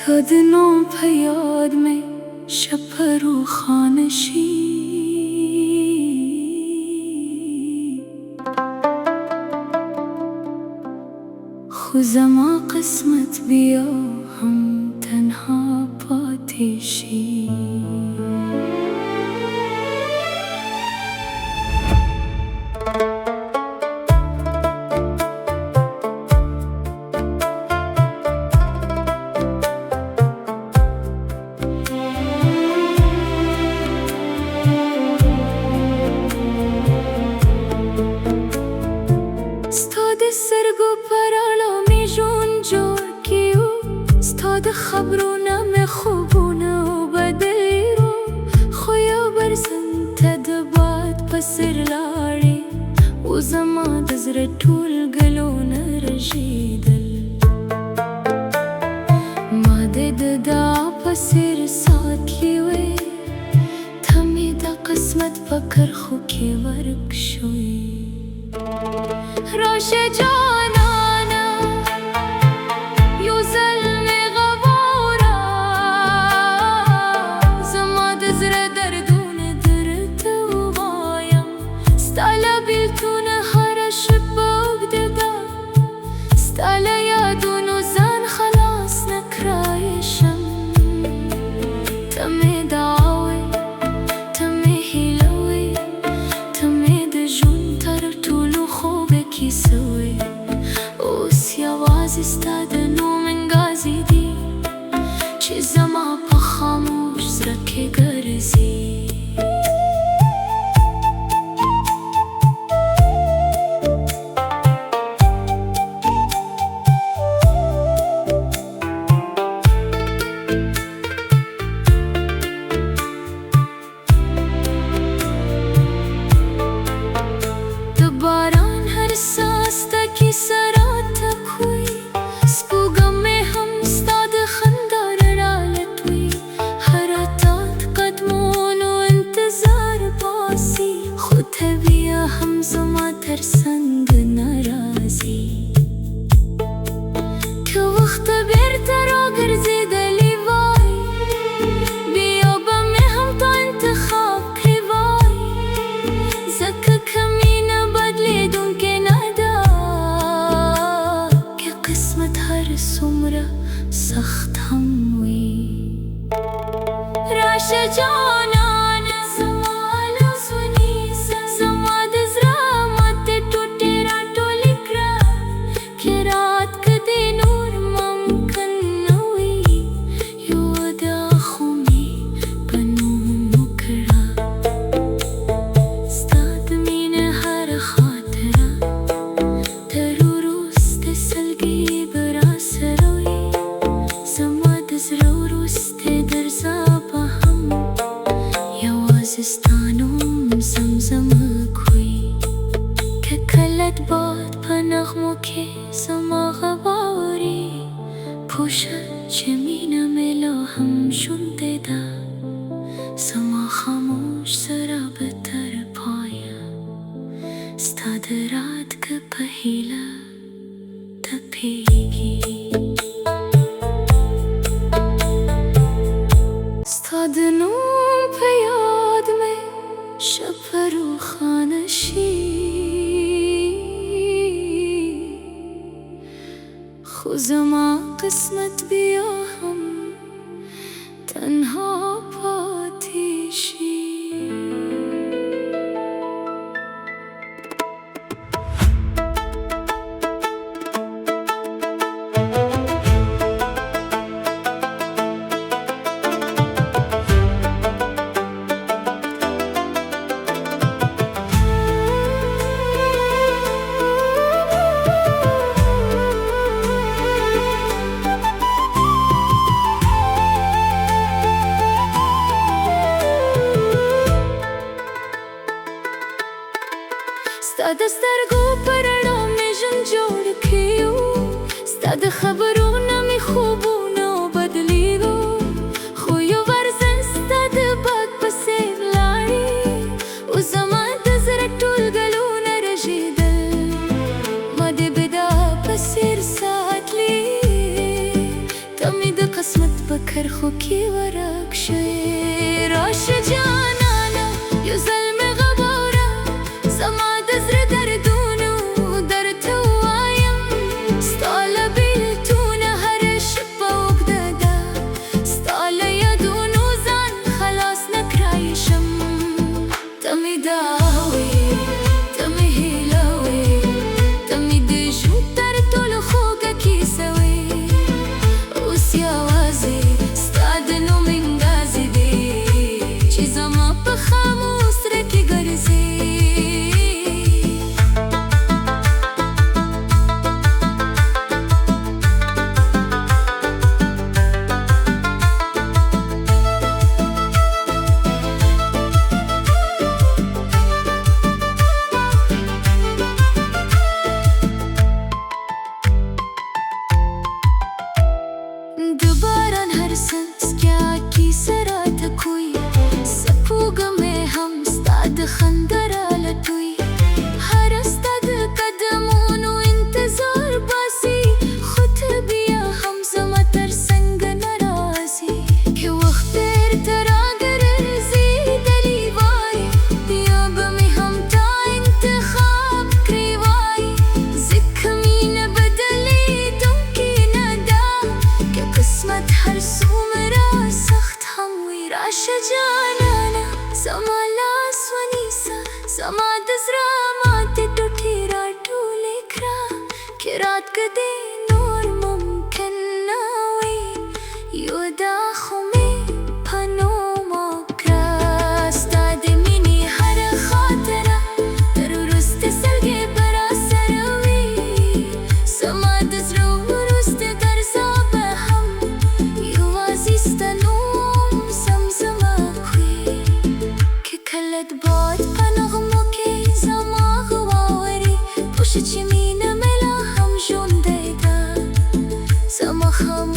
تا دنو پیاد می شپر و خانشی خو زما قسمت بیا هم تنها پاتی شی. سرگو پرالا می جون جور کیو ستاد خبرونا می خوبونا و بدلی رو خویا برسن تدبات پسر لاری و زما دزر طول گلونا رجیدل ما دید دا پسر ساتلی وی تمی دا قسمت فکر خو کی ورک شوی راش جانانا یو ظلم غوارا زما دزر دردون درت و غایم ستالا بیلتون هرش بگددا ستالا یادون و زن خلاص نکرایشم تمی دعوی تمی هیلوی تمی دجون تر طولو خوبه کی سوی اوس یواز استادنو من گازی دی چی زما پا خاموش زرکی گرزی باران هر ساس تکی سرات کوی سپوگم میں ہم ستاد خندار رالتوی حراتات قدمون و انتظار باسی خود بیا ہم زما ترسنگ نرازی تو وقت بیرتر و گرزی دلی وای بیا با میں ہم تو انتخاب کی وای زک کمی لیدون که ندا که قسمت هر سمره سخت هم وی راش جانان زما لسونی زما دزرا مت ٹوٹے را ٹولی کرا که رات کدی نور ممکن نوی یو دا خومی بنو مکرا ستاد مین هر زستانم زمزم کوی که کلت باد پنغمو که زما غواری پوشد چمین ملا هم شنده دا زما خاموش سرا بتر پایا ستاد رات که پهیلا تپیگی ستاد نوم پیاد میں شپر و خانشی خو زما قسمت بیا هم تنها پاتی شی. ستاد سترگو پرڑا میں جن جوڑ کیو ستاد خبرونا می خوبونا و بدلی گو خویو ورزن ستاد باد پسیب لاری و زمان دزر طول گلونا رجیدل مد بدا پسیر ساعت لی تمی د قسمت نرخو کی ورک شوی راش جانانا یو ظلم غباره زما د زړه دردونو درته وایم ستا له بېلتونه هره شپه اوږده ده ستا له یادونو ځان خلاص نه کړای شم ته مې دا وې ته مې هیله وې ته مې د ژوند تر ټولو خوږه کیسه وې اوس یوازې ستا د نوم انګازې دی چې زما په خاموش زړه کې ګرځي د باران هر څاڅکی کیسه راته کوي سپوږه مې هم ستا د خندا رالټوي هره ستا د قدمونو انتظار باسي خو ته بیا هم زما تر څنګ نه راځې که وخت بېرته راګرځېدلی وای بیا به مې هم تا انتخاب کړی وای ځکه مینه بدلېدونکې نه ده که قسمت هر څومره سخت هم وي راشه جانانه زما لاس ونیسه زما د زړه ماتې ټوټې راټولې کړه که رات که دې نور ممکن نه وي یو دا خو مې په نوم وکړه ستا د مینې هره خاطره تر وروستي سلګۍ به راسره وي زما د زړه وروستی درزا به هم یوازې ستا نوم زمزمه کړي که کله د باد په نغمو کې زما غږ واوري پوه شه چې مینه مې لا هم ژوندۍ ده زما خاموش